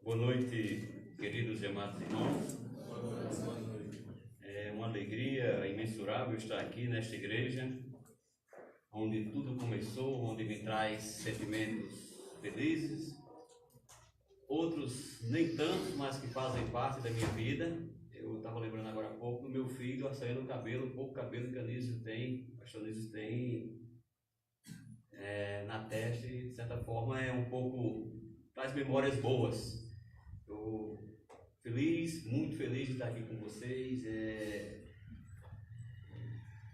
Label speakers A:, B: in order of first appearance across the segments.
A: Boa noite, queridos e amados irmãos. É uma alegria imensurável estar aqui nesta igreja, onde tudo começou, onde me traz sentimentos felizes, outros nem tanto, mas que fazem parte da minha vida. Eu estava lembrando agora há pouco do meu filho assanhando o cabelo, o pouco cabelo que Anísio tem, o pastor Anísio tem na testa, e de certa forma é um pouco, traz memórias boas. Estou feliz, muito feliz de estar aqui com vocês,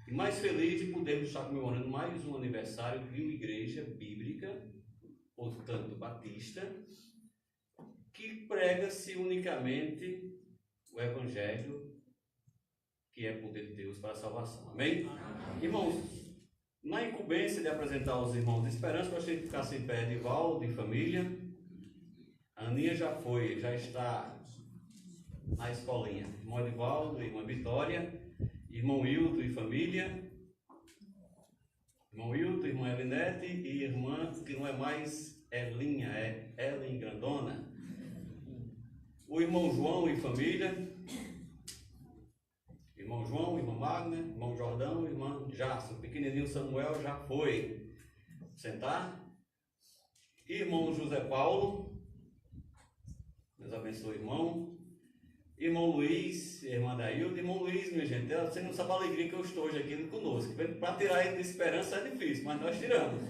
A: e mais feliz de podermos estar comemorando mais um aniversário de uma igreja bíblica, portanto batista, que prega-se unicamente o Evangelho, que é poder de Deus para a salvação. Amém? Irmãos, na incumbência de apresentar aos irmãos de esperança, gostaria de ficar em pé de Valdo e família. A Aninha já está na escolinha. Irmão Edivaldo, irmã Vitória, irmão Hilton e família, irmão Hilton, irmã Elinete e irmã que não é mais Elinha, é Ellen Grandona. O irmão João e família, irmão João, irmã Magna, irmão Jordão, irmã Jasso. O pequenininho Samuel já foi sentar. Irmão José Paulo, Deus abençoe, irmão. Irmão Luiz, irmã Dailda. Irmão Luiz, minha gente, você não sabe a alegria que eu estou hoje aqui conosco. Para tirar ele de esperança é difícil, mas nós tiramos.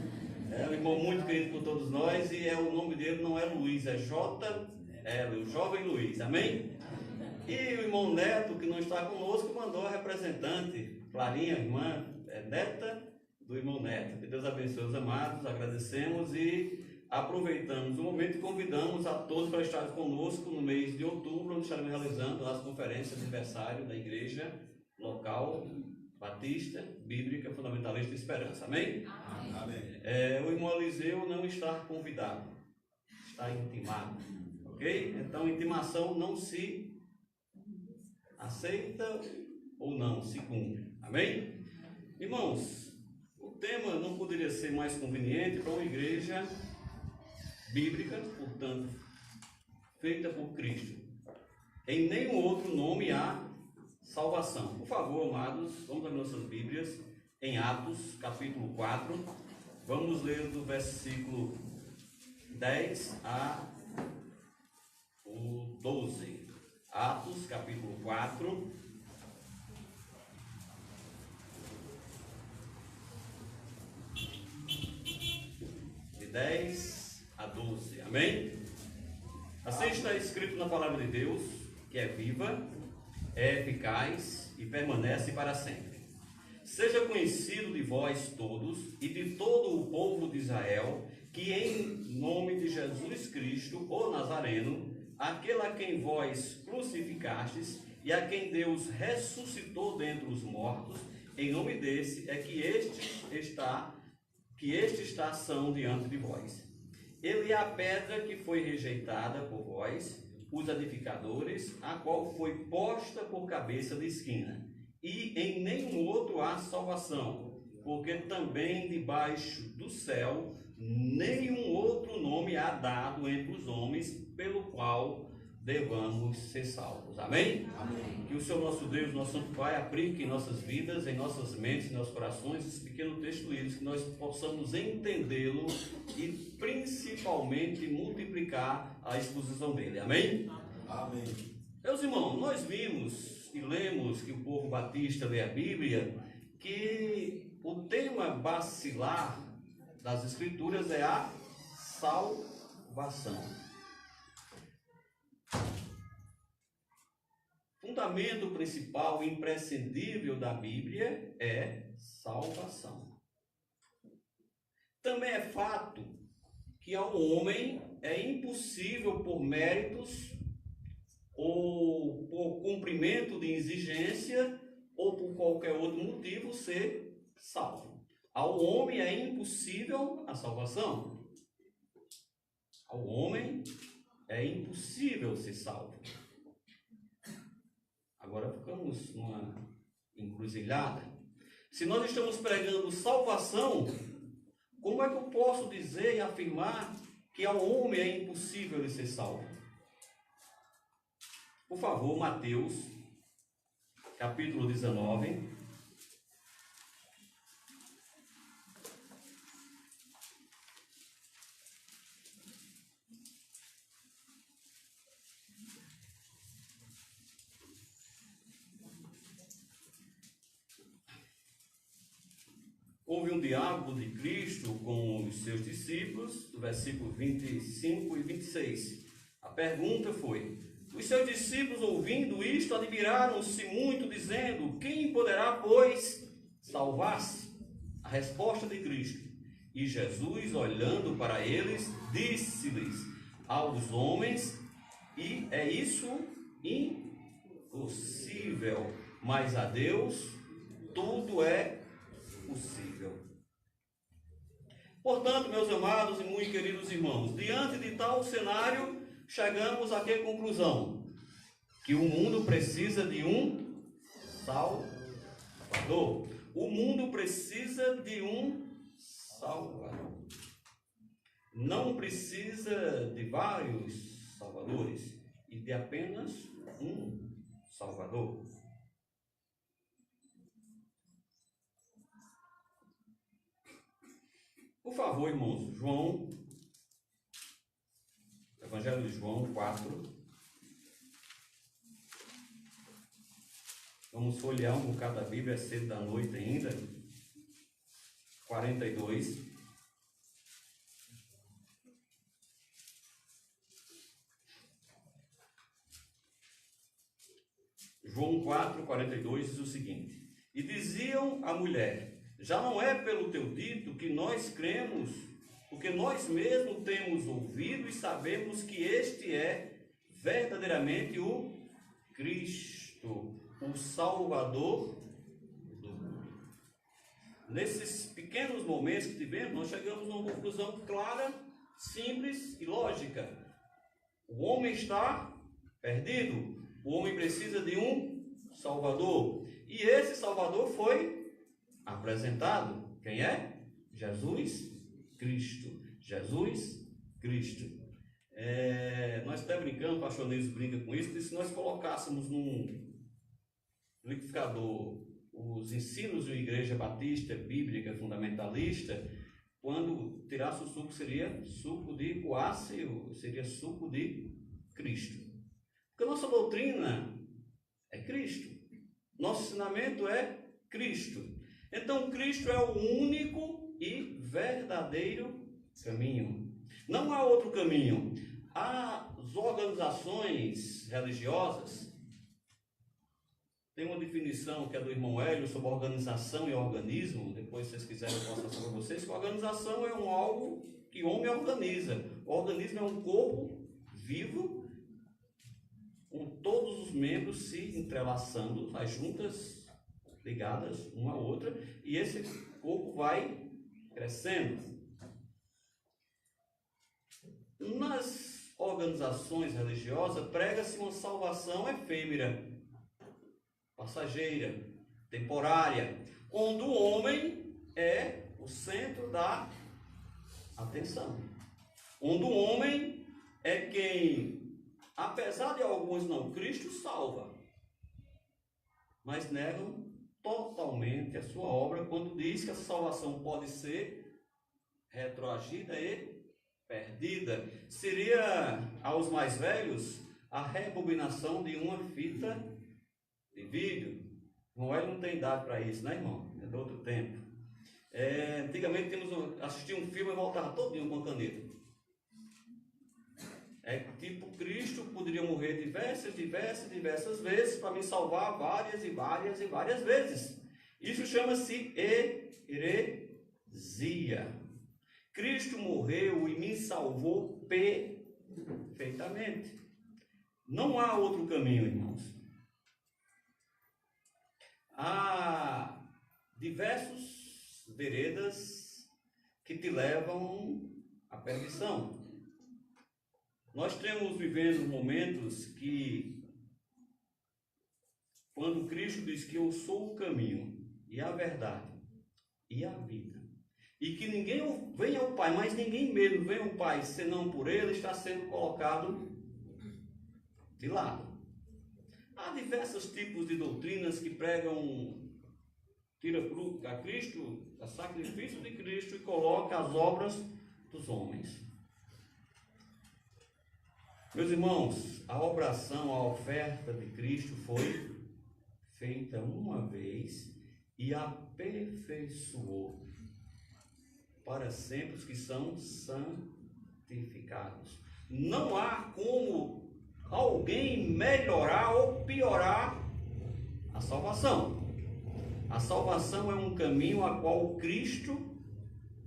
A: É um irmão muito querido por todos nós, e o nome dele não é Luiz, é J.L., o jovem Luiz, amém? E o irmão Neto, que não está conosco, mandou a representante, Clarinha, irmã neta do irmão Neto. Que Deus abençoe os amados, agradecemos e aproveitamos o momento e convidamos a todos para estar conosco no mês de outubro, onde estaremos realizando as conferências de aniversário da igreja local batista, bíblica, fundamentalista de esperança. Amém? Amém. O irmão Eliseu não está convidado, está intimado, ok? Então, intimação não se aceita ou não se cumpre. Amém? Irmãos, o tema não poderia ser mais conveniente para uma igreja bíblica, portanto, feita por Cristo. Em nenhum outro nome há salvação. Por favor, amados, vamos às nossas Bíblias, em Atos, capítulo 4. Vamos ler do versículo 10 a o 12. Atos, capítulo 4. De 10 a 12, amém? Assim está escrito na palavra de Deus, que é viva, é eficaz e permanece para sempre. Seja conhecido de vós todos e de todo o povo de Israel, que em nome de Jesus Cristo, o Nazareno, aquele a quem vós crucificastes e a quem Deus ressuscitou dentre os mortos, em nome desse é que este está ação diante de vós. Ele é a pedra que foi rejeitada por vós, os edificadores, a qual foi posta por cabeça de esquina. E em nenhum outro há salvação, porque também debaixo do céu nenhum outro nome há dado entre os homens, pelo qual devamos ser salvos. Amém? Amém. Que o Senhor nosso Deus, nosso Santo Pai, aplique em nossas vidas, em nossas mentes, em nossos corações, esse pequeno texto lido, que nós possamos entendê-lo e principalmente multiplicar a exposição dele. Amém? Amém. Meus irmãos, nós vimos e lemos que o povo batista lê a Bíblia, que o tema basilar das Escrituras é a salvação. Fundamento principal e imprescindível da Bíblia é salvação. Também é fato que ao homem é impossível, por méritos ou por cumprimento de exigência ou por qualquer outro motivo, ser salvo. Ao homem é impossível a salvação. Ao homem é impossível ser salvo. Agora ficamos numa encruzilhada. Se nós estamos pregando salvação, como é que eu posso dizer e afirmar que ao homem é impossível ele ser salvo? Por favor, Mateus, capítulo 19. Houve um diálogo de Cristo com os seus discípulos, do versículo 25 e 26. A pergunta foi: os seus discípulos, ouvindo isto, admiraram-se muito, dizendo: quem poderá, pois, salvar-se? A resposta de Cristo: e Jesus, olhando para eles, disse-lhes: aos homens, e é isso impossível, mas a Deus tudo é possível. Portanto, meus amados e muito queridos irmãos, diante de tal cenário, chegamos a que conclusão? Que o mundo precisa de um Salvador. O mundo precisa de um Salvador. Não precisa de vários salvadores, e de apenas um Salvador. Por favor, irmãos, Evangelho de João 4. Vamos folhear um bocado a Bíblia, é cedo da noite ainda. 42. João 4, 42 diz o seguinte: e diziam à mulher: já não é pelo teu dito que nós cremos, porque nós mesmos temos ouvido e sabemos que este é verdadeiramente o Cristo, o Salvador do mundo. Nesses pequenos momentos que tivemos, nós chegamos a uma conclusão clara, simples e lógica. O homem está perdido. O homem precisa de um Salvador. E esse Salvador foi apresentado. Quem é? Jesus Cristo. Jesus Cristo. Nós até brincamos, o pastor Neils brinca com isso, que se nós colocássemos num liquidificador os ensinos de uma igreja batista, bíblica, fundamentalista, quando tirasse o suco, seria suco de coáceo, seria suco de Cristo. Porque a nossa doutrina é Cristo. Nosso ensinamento é Cristo. Então, Cristo é o único e verdadeiro caminho. Não há outro caminho. As organizações religiosas têm uma definição que é do irmão Hélio sobre organização e organismo. Depois, se vocês quiserem, eu posso passar para vocês. Que organização é algo que o homem organiza. O organismo é um corpo vivo, com todos os membros se entrelaçando, as juntas ligadas uma à outra, e esse corpo vai crescendo. Nas organizações religiosas, prega-se uma salvação efêmera, passageira, temporária, onde o homem é o centro da atenção, onde o homem é quem, apesar de alguns não, Cristo salva, mas negam totalmente a sua obra quando diz que a salvação pode ser retroagida e perdida. Seria aos mais velhos a rebobinação de uma fita de vídeo. Noel não tem idade para isso, né, irmão? É do outro tempo. Antigamente assistia um filme e voltava todinho com a caneta. Tipo, Cristo poderia morrer diversas vezes para me salvar várias vezes. Isso chama-se heresia. Cristo morreu e me salvou perfeitamente. Não há outro caminho, irmãos. Há diversas veredas que te levam à perdição. Nós temos vivendo momentos que, quando Cristo diz que eu sou o caminho e a verdade e a vida, e que ninguém vem ao Pai, mas ninguém mesmo vem ao Pai senão por Ele, está sendo colocado de lado. Há diversos tipos de doutrinas que pregam, tira a Cristo, o sacrifício de Cristo e coloca as obras dos homens. Meus irmãos, a obração, a oferta de Cristo foi feita uma vez e aperfeiçoou para sempre os que são santificados. Não há como alguém melhorar ou piorar a salvação. A salvação é um caminho a qual Cristo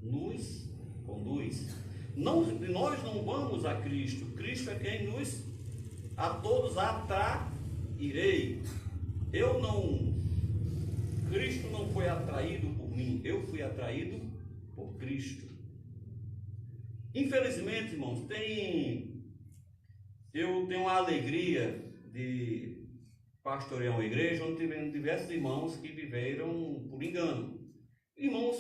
A: nos conduz. Nós não vamos a Cristo. Cristo é quem nos a todos atrairei. Cristo não foi atraído por mim, eu fui atraído por Cristo. Infelizmente, irmãos, eu tenho a alegria de pastorear uma igreja onde tivemos diversos irmãos que viveram por engano. Irmãos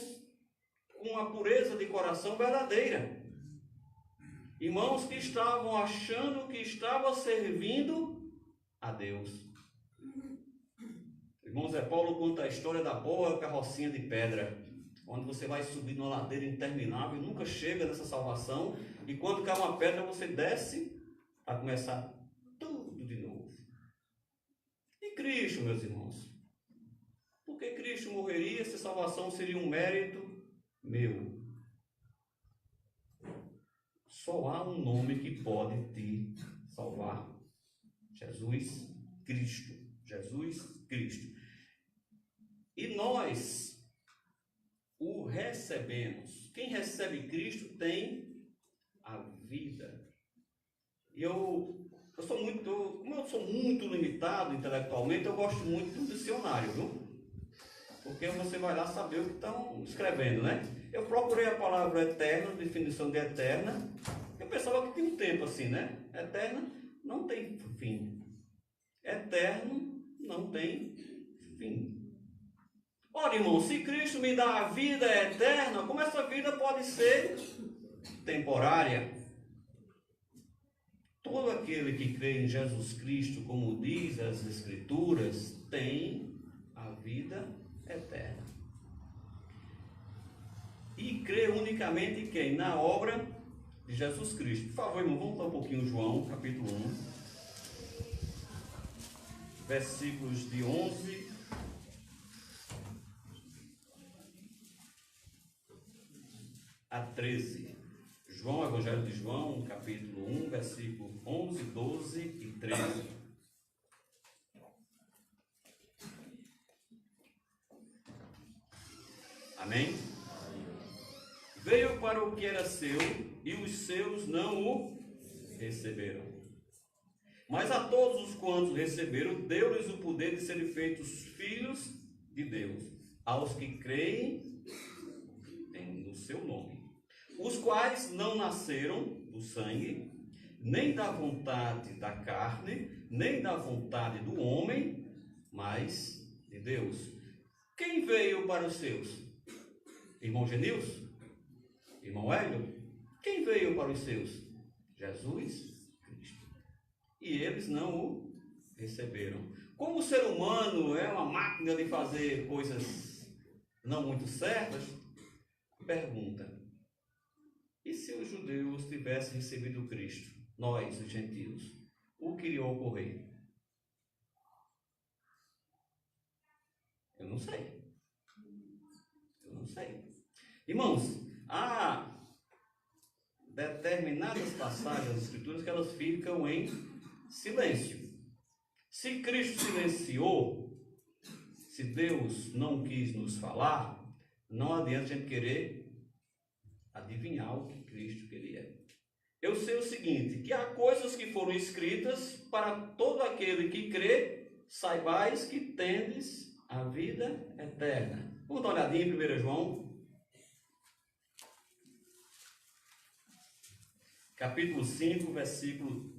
A: com a pureza de coração verdadeira. Irmãos que estavam achando que estavam servindo a Deus. Irmão Zé Paulo conta a história da boa carrocinha de pedra, onde você vai subir numa ladeira interminável e nunca chega nessa salvação, e quando cai uma pedra você desce a começar tudo de novo. E Cristo, meus irmãos? Porque Cristo morreria se a salvação seria um mérito meu? Só há um nome que pode te salvar: Jesus Cristo. Jesus Cristo. E nós o recebemos. Quem recebe Cristo tem a vida. E como eu sou muito limitado intelectualmente, eu gosto muito do dicionário, viu? Porque você vai lá saber o que estão escrevendo, né? Eu procurei a palavra eterna, definição de eterna. Eu pensava que tinha um tempo assim, né? Eterna não tem fim. Eterno não tem fim. Ora, irmão, se Cristo me dá a vida eterna, como essa vida pode ser temporária? Todo aquele que crê em Jesus Cristo, como diz as Escrituras, tem a vida eterna. E crê unicamente em quem? Na obra de Jesus Cristo. Por favor, irmão, vamos lá um pouquinho João, capítulo 1, versículos de 11 a 13. João, Evangelho de João, capítulo 1, versículo 11, 12 e 13. Amém? Veio para o que era seu, e os seus não o receberam. Mas a todos os quantos receberam, deu-lhes o poder de serem feitos filhos de Deus, aos que creem no seu nome, os quais não nasceram do sangue, nem da vontade da carne, nem da vontade do homem, mas de Deus. Quem veio para os seus? Irmão Genilson? Irmão Hélio? Quem veio para os seus? Jesus Cristo. E eles não o receberam. Como o ser humano é uma máquina de fazer coisas não muito certas, pergunta: e se os judeus tivessem recebido Cristo, nós, os gentios, o que iria ocorrer? Eu não sei. Irmãos, há determinadas passagens das Escrituras que elas ficam em silêncio. Se Cristo silenciou, se Deus não quis nos falar, não adianta a gente querer adivinhar o que Cristo queria. Eu sei o seguinte, que há coisas que foram escritas para todo aquele que crê, saibais que tendes a vida eterna. Vamos dar uma olhadinha em 1 João, capítulo 5, versículo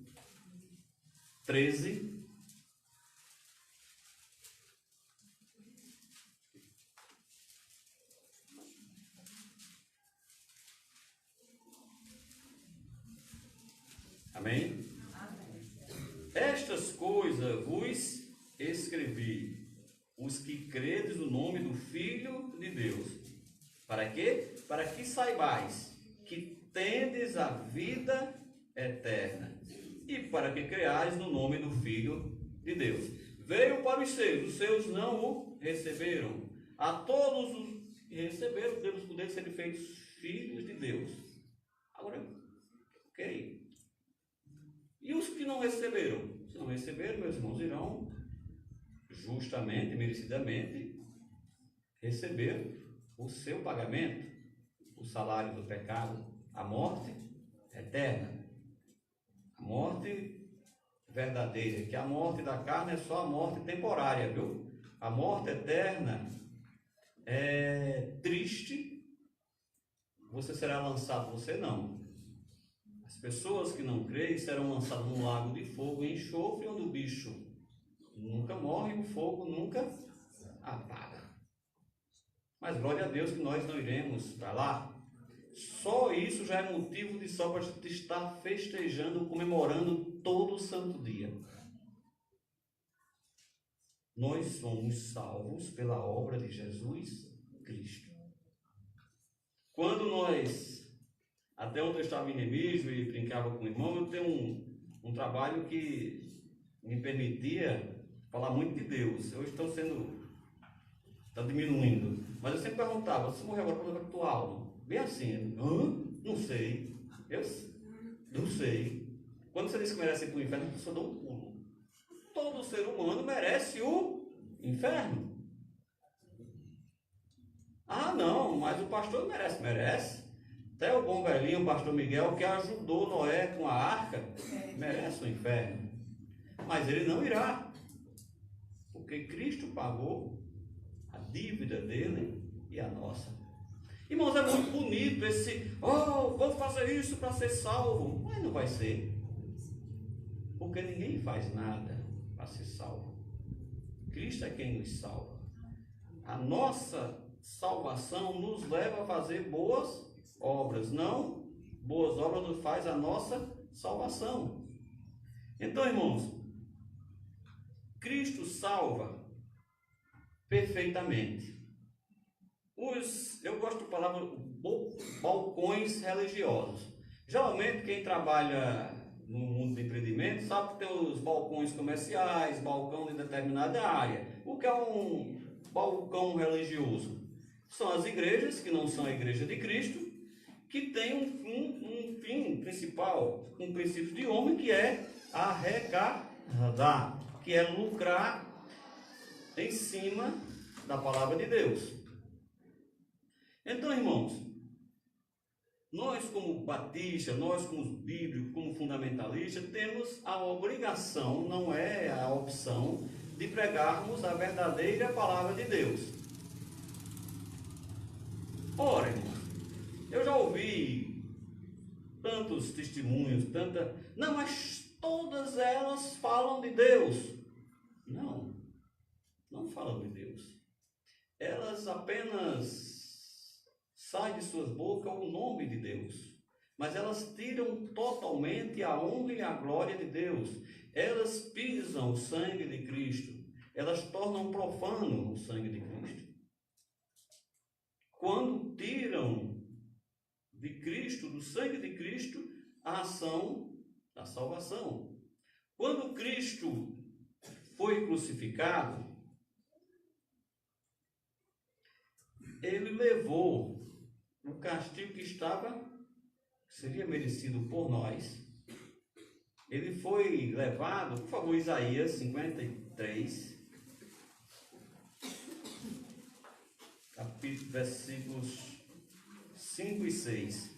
A: 13. Amém? Estas coisas vos escrevi os que credes no nome do Filho de Deus. Para quê? Para que saibais que tendes a vida eterna, e para que creais no nome do Filho de Deus. Veio para os seus não o receberam. A todos os que receberam, Deus poder ser feitos filhos de Deus. Agora, ok. E os que não receberam? Se não receberam, meus irmãos, irão justamente, merecidamente, receber o seu pagamento, o salário do pecado, a morte eterna, a morte verdadeira, que a morte da carne é só a morte temporária, viu? A morte eterna é triste, você será lançado, você não. As pessoas que não creem serão lançadas num lago de fogo e enxofre, onde o bicho nunca morre e o fogo nunca apaga. Mas glória a Deus que nós não iremos para lá. Só isso já é motivo de só para estar festejando, comemorando todo o santo dia. Nós somos salvos pela obra de Jesus Cristo. Quando nós, até ontem eu estava em Nemismo e brincava com o irmão, eu tenho um trabalho que me permitia falar muito de Deus. Hoje está diminuindo. Mas eu sempre perguntava, se morrer agora, quando é tua alma? Bem assim, não sei. Eu não sei. Quando você diz que merece ir para o inferno, a pessoa dá um pulo. Todo ser humano merece o inferno. Ah, não, mas o pastor merece. Merece. Até o bom velhinho, o pastor Miguel, que ajudou Noé com a arca, merece o inferno. Mas ele não irá. Porque Cristo pagou a dívida dele e a nossa. Irmãos, é muito bonito esse, vou fazer isso para ser salvo. Mas não vai ser. Porque ninguém faz nada para ser salvo. Cristo é quem nos salva. A nossa salvação nos leva a fazer boas obras. Não, boas obras nos faz a nossa salvação. Então, irmãos, Cristo salva perfeitamente. Eu gosto da palavra balcões religiosos. Geralmente quem trabalha no mundo de empreendimento sabe que tem os balcões comerciais, balcão de determinada área. O que é um balcão religioso? São as igrejas que não são a igreja de Cristo, que tem um fim principal, um princípio de homem, que é arrecadar, que é lucrar em cima da palavra de Deus. Então, irmãos, nós como batistas, nós como bíblicos, como fundamentalistas, temos a obrigação, não é a opção, de pregarmos a verdadeira palavra de Deus. Ora, irmãos, eu já ouvi tantos testemunhos, não, mas todas elas falam de Deus. Não falam de Deus. Elas apenas saem de suas bocas o nome de Deus. Mas elas tiram totalmente a honra e a glória de Deus. Elas pisam o sangue de Cristo. Elas tornam profano o sangue de Cristo. Quando tiram de Cristo, do sangue de Cristo, a ação da salvação. Quando Cristo foi crucificado, ele levou o castigo que seria merecido por nós. Ele foi levado, por favor, Isaías 53, capítulo, versículos 5 e 6.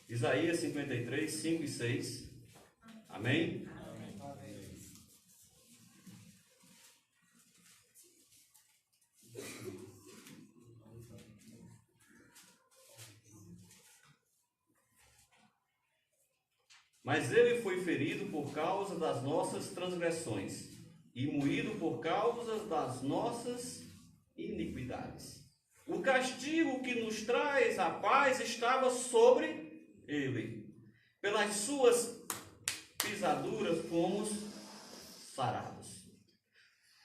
A: Isaías 53, 5 e 6. Amém? Mas ele foi ferido por causa das nossas transgressões e moído por causa das nossas iniquidades. O castigo que nos traz a paz estava sobre ele. Pelas suas pisaduras fomos sarados.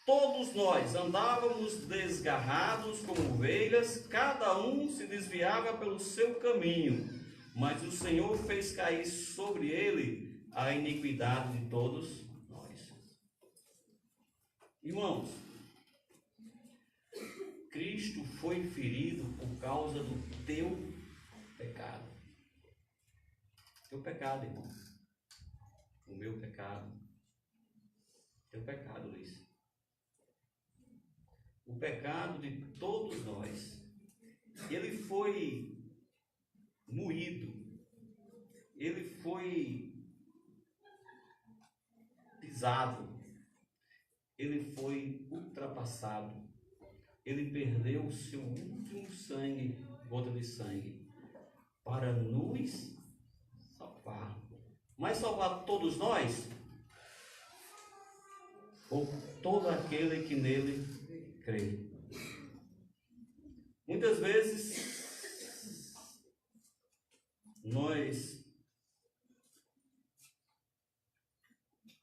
A: Todos nós andávamos desgarrados como ovelhas, cada um se desviava pelo seu caminho, mas o Senhor fez cair sobre ele a iniquidade de todos nós. Irmãos, Cristo foi ferido por causa do teu pecado. Teu pecado, irmão. O meu pecado. Teu pecado, Luiz. O pecado de todos nós. Ele foi moído. Ele foi pisado. Ele foi ultrapassado. Ele perdeu o seu último sangue, gota de sangue, para nos salvar. Mas salvar todos nós? Ou todo aquele que nele crê? Muitas vezes nós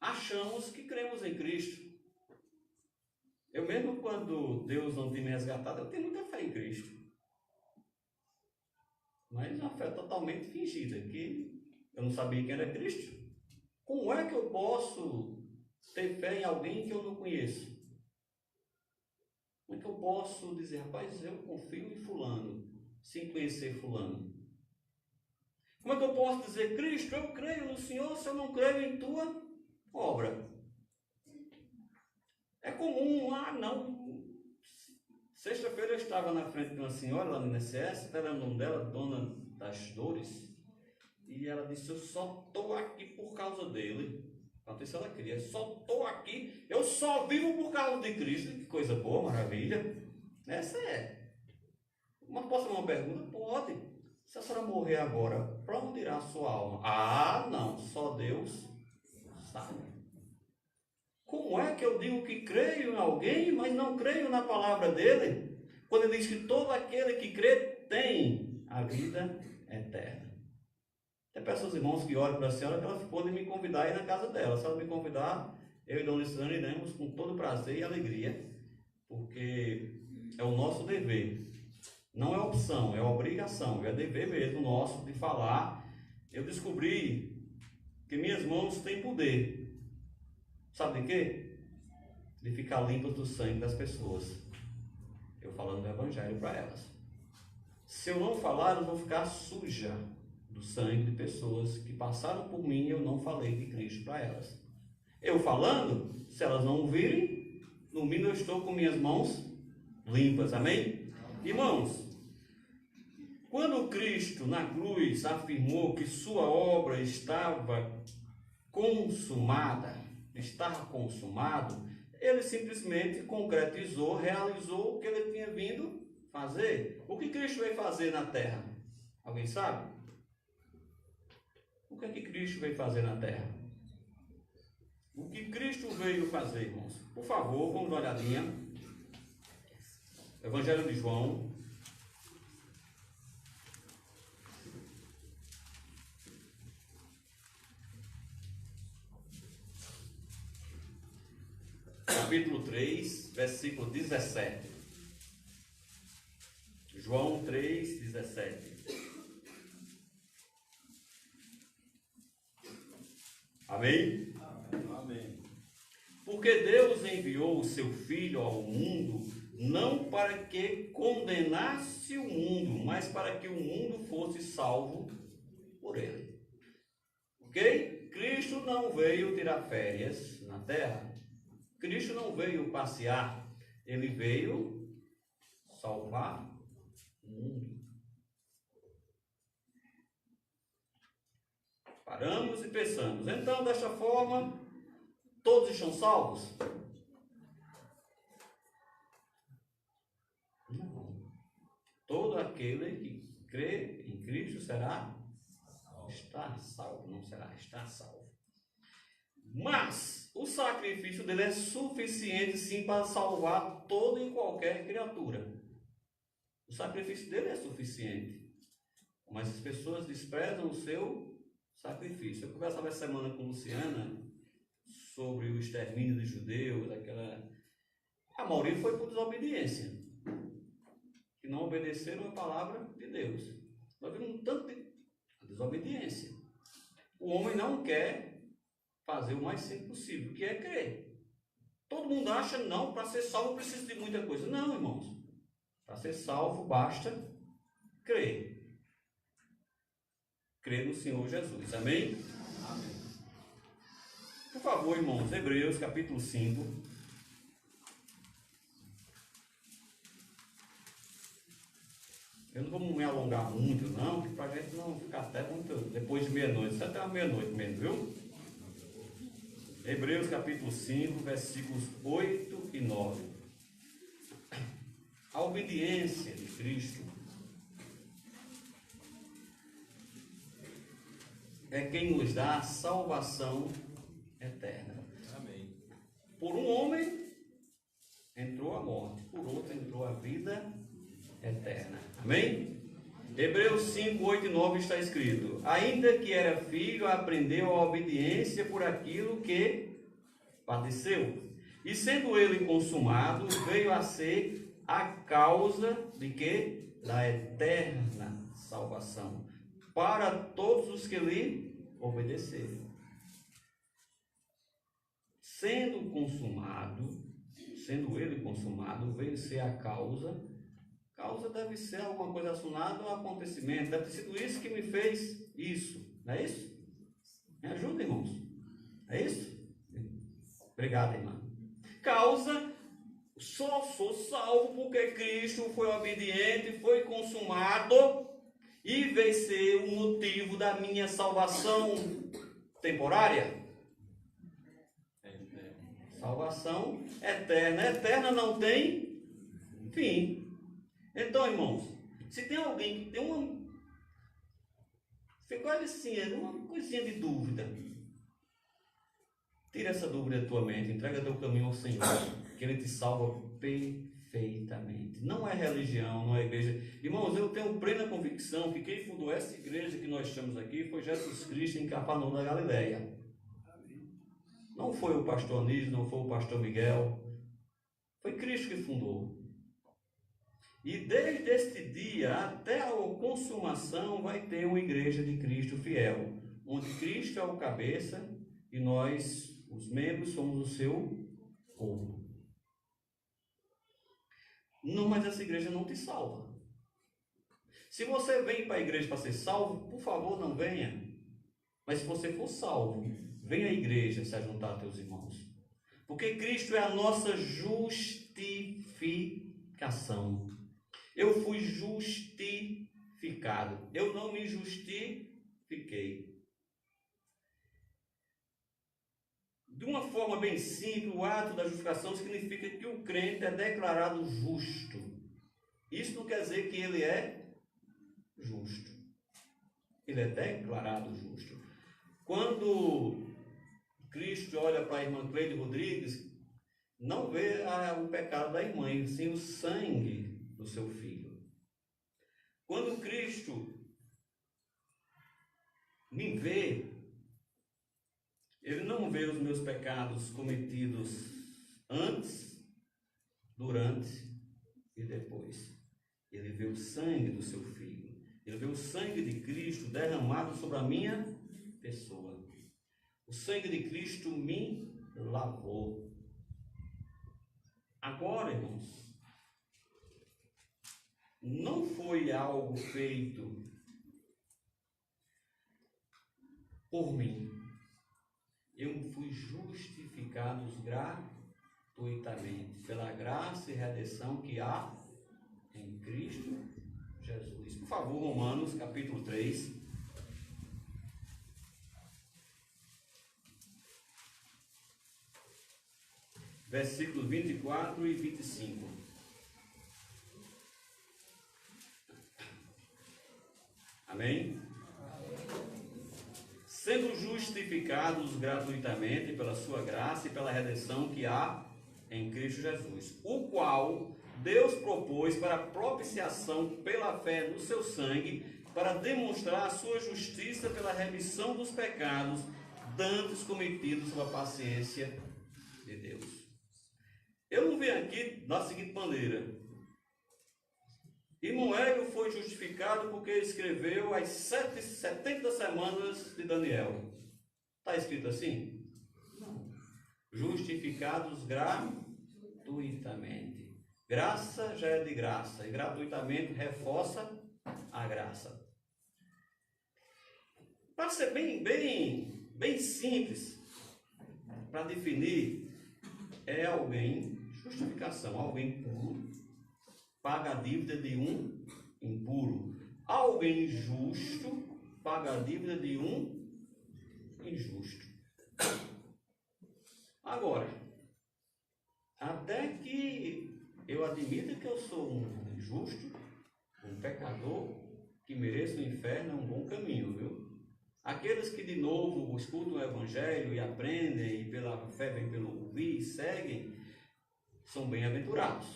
A: achamos que cremos em Cristo. Eu mesmo, quando Deus não tem me resgatado, eu tenho muita fé em Cristo. Mas uma fé totalmente fingida, que eu não sabia quem era Cristo. Como é que eu posso ter fé em alguém que eu não conheço? Como é que eu posso dizer, rapaz, eu confio em fulano, sem conhecer fulano? Como é que eu posso dizer, Cristo, eu creio no Senhor, se eu não creio em tua obra? É comum, não. Sexta-feira eu estava na frente de uma senhora lá no INSS, era o nome dela, Dona das Dores, e ela disse, eu só estou aqui por causa dele. Não sei se ela queria, só estou aqui, eu só vivo por causa de Cristo. Que coisa boa, maravilha. Essa é. Mas posso fazer uma pergunta? Pode. Se a senhora morrer agora, para onde irá a sua alma? Ah, não, só Deus sabe. Como é que eu digo que creio em alguém, mas não creio na palavra dele? Quando ele diz que todo aquele que crê tem a vida eterna. Até peço aos irmãos que orem para a senhora que ela pode me convidar aí na casa dela. Se ela me convidar, eu e Dona Luciana iremos com todo prazer e alegria, porque é o nosso dever. Não é opção, é obrigação, é dever mesmo nosso de falar. Eu descobri que minhas mãos têm poder. Sabe de quê? De ficar limpas do sangue das pessoas. Eu falando do evangelho para elas. Se eu não falar, elas vão ficar suja do sangue de pessoas que passaram por mim e eu não falei de Cristo para elas. Eu falando, se elas não ouvirem, no mínimo eu estou com minhas mãos limpas. Amém? Irmãos, quando Cristo na cruz afirmou que sua obra estava consumada, estava consumado, ele simplesmente concretizou, realizou o que ele tinha vindo fazer. O que Cristo veio fazer na terra? Alguém sabe? O que é que Cristo veio fazer na terra? O que Cristo veio fazer, irmãos? Por favor, vamos dar uma olhadinha. Evangelho de João. Capítulo 3, versículo 17. João 3, 17. Amém?
B: Amém.
A: Porque Deus enviou o seu Filho ao mundo, não para que condenasse o mundo, mas para que o mundo fosse salvo por ele. Ok? Cristo não veio tirar férias na terra. Cristo não veio passear. Ele veio salvar o mundo. Paramos e pensamos, então desta forma, todos estão salvos? Não. Todo aquele que crê em Cristo está salvo, não será, está salvo. Mas o sacrifício dele é suficiente sim para salvar toda e qualquer criatura. O sacrifício dele é suficiente. Mas as pessoas desprezam o seu sacrifício. Eu conversava essa semana com Luciana sobre o extermínio de judeus, a maioria foi por desobediência, que não obedeceram a palavra de Deus. Nós vimos um tanto de desobediência. O homem não quer fazer o mais simples possível, que é crer. Todo mundo acha, não, para ser salvo eu preciso de muita coisa. Não, irmãos. Para ser salvo basta crer. Crer no Senhor Jesus. Amém? Amém. Por favor, irmãos, Hebreus capítulo 5. Eu não vou me alongar muito, não, para a gente não ficar até muito depois de meia-noite, até a meia-noite mesmo, viu? Hebreus capítulo 5, versículos 8 e 9. A obediência de Cristo é quem nos dá a salvação eterna. Amém. Por um homem entrou a morte, por outro entrou a vida eterna. Amém? Hebreus 5, 8 e 9 está escrito: ainda que era filho, aprendeu a obediência por aquilo que padeceu. E sendo ele consumado, veio a ser a causa de quê? Da eterna salvação para todos os que lhe obedeceram. Sendo ele consumado, veio ser a causa. Causa deve ser alguma coisa relacionada ao acontecimento. Deve ter sido isso que me fez isso. Não é isso? Me ajuda, irmãos. É isso? Obrigado, irmã. Causa, só sou salvo porque Cristo foi obediente, foi consumado e veio ser o motivo da minha salvação temporária. Salvação eterna. Eterna não tem fim. Então, irmãos, se tem alguém que tem ficou assim, uma coisinha de dúvida, tira essa dúvida da tua mente, entrega teu caminho ao Senhor, que Ele te salva perfeitamente. Não é religião, não é igreja. Irmãos, eu tenho plena convicção que quem fundou essa igreja que nós estamos aqui foi Jesus Cristo em Cafarnaum da Galileia. Não foi o pastor Anísio, não foi o pastor Miguel, foi Cristo que fundou. E desde este dia até a consumação vai ter uma igreja de Cristo fiel, onde Cristo é o cabeça e nós, os membros, somos o seu corpo. Não, mas essa igreja não te salva. Se você vem para a igreja para ser salvo, por favor, não venha. Mas se você for salvo, venha à igreja se juntar a teus irmãos. Porque Cristo é a nossa justificação. Eu fui justificado. Eu não me justifiquei. De uma forma bem simples, o ato da justificação significa que o crente é declarado justo. Isso não quer dizer que ele é justo. Ele é declarado justo. Quando Cristo olha para a irmã Cleide Rodrigues, não vê o pecado da irmã, e sim o sangue do seu filho. Quando Cristo me vê, Ele não vê os meus pecados cometidos antes, durante e depois. Ele vê o sangue do seu filho. Ele vê o sangue de Cristo derramado sobre a minha pessoa. O sangue de Cristo me lavou. Agora, irmãos, não foi algo feito por mim. Eu fui justificado gratuitamente pela graça e redenção que há em Cristo Jesus. Por favor, Romanos capítulo 3. Versículos 24 e 25. Amém? Sendo justificados gratuitamente pela sua graça e pela redenção que há em Cristo Jesus, o qual Deus propôs para propiciação pela fé no seu sangue, para demonstrar a sua justiça pela remissão dos pecados, dantes cometidos sob a paciência de Deus. Eu não venho aqui da seguinte maneira: Imoélio foi justificado porque escreveu as 70 semanas de Daniel. Está escrito assim? Não. Justificados gratuitamente. Graça já é de graça, e gratuitamente reforça a graça. Para ser bem simples, para definir, é alguém, justificação, alguém puro, paga a dívida de um impuro. Alguém justo, paga a dívida de um injusto. Agora, até que eu admito que eu sou um injusto, um pecador, que mereço o inferno, é um bom caminho, viu? Aqueles que de novo escutam o Evangelho e aprendem, e pela fé vem pelo ouvir e seguem, são bem-aventurados.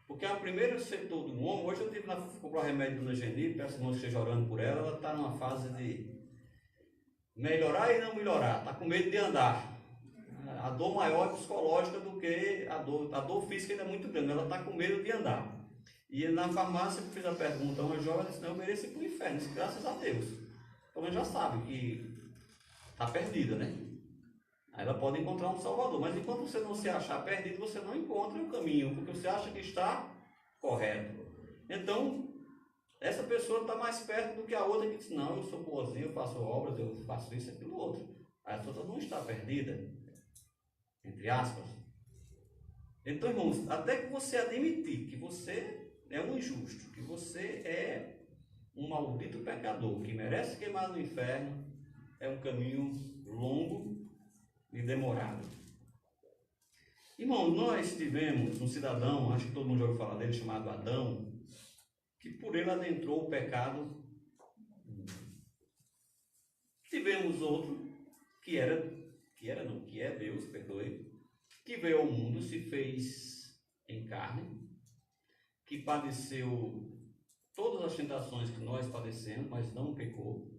A: Porque o primeiro setor do homem, hoje eu tive na comprar remédio do Geni, peço que esteja orando por ela, ela está numa fase de melhorar e não melhorar, está com medo de andar. A dor maior é psicológica do que a dor física ainda é muito grande, ela está com medo de andar. E na farmácia eu fiz a pergunta a uma jovem, disse: não, eu mereço ir para o inferno, disse, graças a Deus. Então ela já sabe que está perdida, né? Aí ela pode encontrar um Salvador, mas enquanto você não se achar perdido, você não encontra o caminho, porque você acha que está correto. Então, essa pessoa está mais perto do que a outra que diz: não, eu sou boazinha, eu faço obras, eu faço isso e aquilo outro. A outra não está perdida, entre aspas. Então, irmãos, até que você admitir que você é um injusto, que você é um maldito pecador, que merece queimar no inferno, é um caminho longo e demorado. Irmão, nós tivemos um cidadão, acho que todo mundo já ouviu falar dele, chamado Adão, que por ele adentrou o pecado. Tivemos outro, que é Deus, perdoe, que veio ao mundo, se fez em carne, que padeceu todas as tentações que nós padecemos, mas não pecou,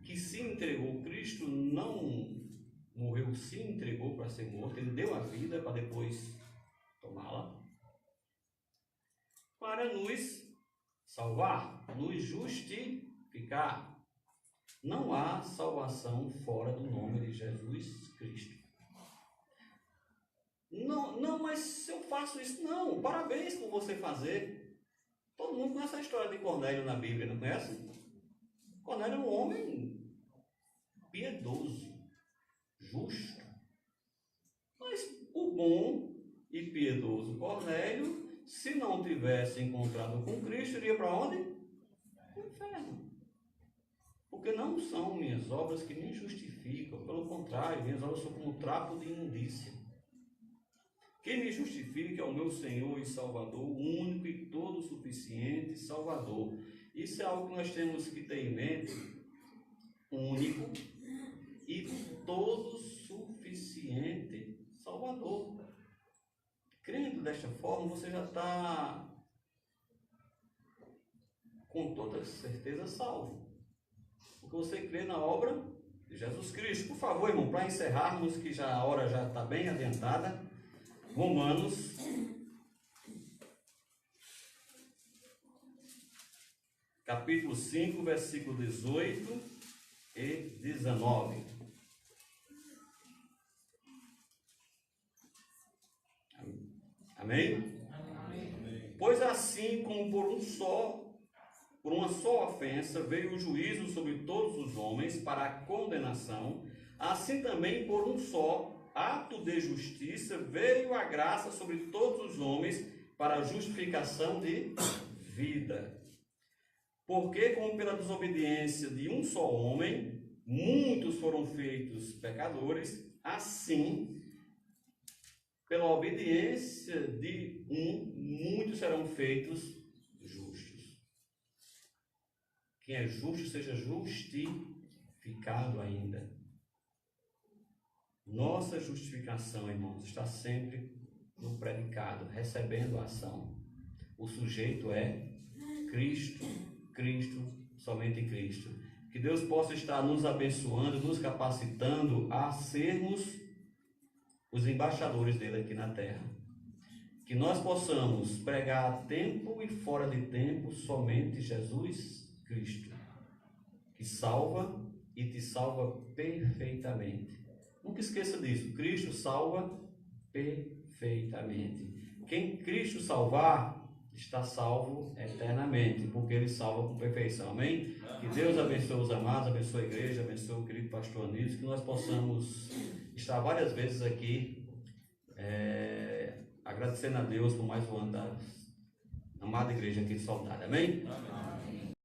A: que se entregou, Cristo não morreu, se entregou para ser morto, ele deu a vida para depois tomá-la, para nos salvar, nos justificar. Não há salvação fora do nome de Jesus Cristo. Não, mas se eu faço isso, não, parabéns por você fazer. Todo mundo conhece a história de Cornélio na Bíblia, não conhece? Cornélio é um homem piedoso, justo. Mas o bom e piedoso Cornélio, se não tivesse encontrado com Cristo, iria para onde? Para o inferno. Porque não são minhas obras que me justificam, pelo contrário, minhas obras são como trapo de imundícia. Quem me justifica é o meu Senhor e Salvador, o único e todo suficiente Salvador. Isso é algo que nós temos que ter em mente, único e todo suficiente Salvador. Crendo desta forma, você já está com toda certeza salvo. Porque você crê na obra de Jesus Cristo. Por favor, irmão, para encerrarmos, que já a hora já está bem adiantada, Romanos, capítulo 5, versículo 18 e 19. Amém? Amém? Pois assim como por uma só ofensa veio o juízo sobre todos os homens para a condenação, assim também por um só ato de justiça veio a graça sobre todos os homens para a justificação de vida. Porque como pela desobediência de um só homem, muitos foram feitos pecadores, assim, pela obediência de um, muitos serão feitos justos. Quem é justo seja justificado ainda. Nossa justificação, irmãos, está sempre no predicado, recebendo a ação. O sujeito é Cristo, Cristo, somente Cristo. Que Deus possa estar nos abençoando, nos capacitando a sermos os embaixadores dele aqui na terra. Que nós possamos pregar a tempo e fora de tempo somente Jesus Cristo, que salva e te salva perfeitamente. Nunca esqueça disso, Cristo salva perfeitamente. Quem Cristo salvar, está salvo eternamente, porque Ele salva com perfeição, amém? Que Deus abençoe os amados, abençoe a igreja, abençoe o querido pastor Anísio, que nós possamos estar várias vezes aqui, agradecendo a Deus por mais um ano da amada igreja aqui de Soledade, amém? Amém.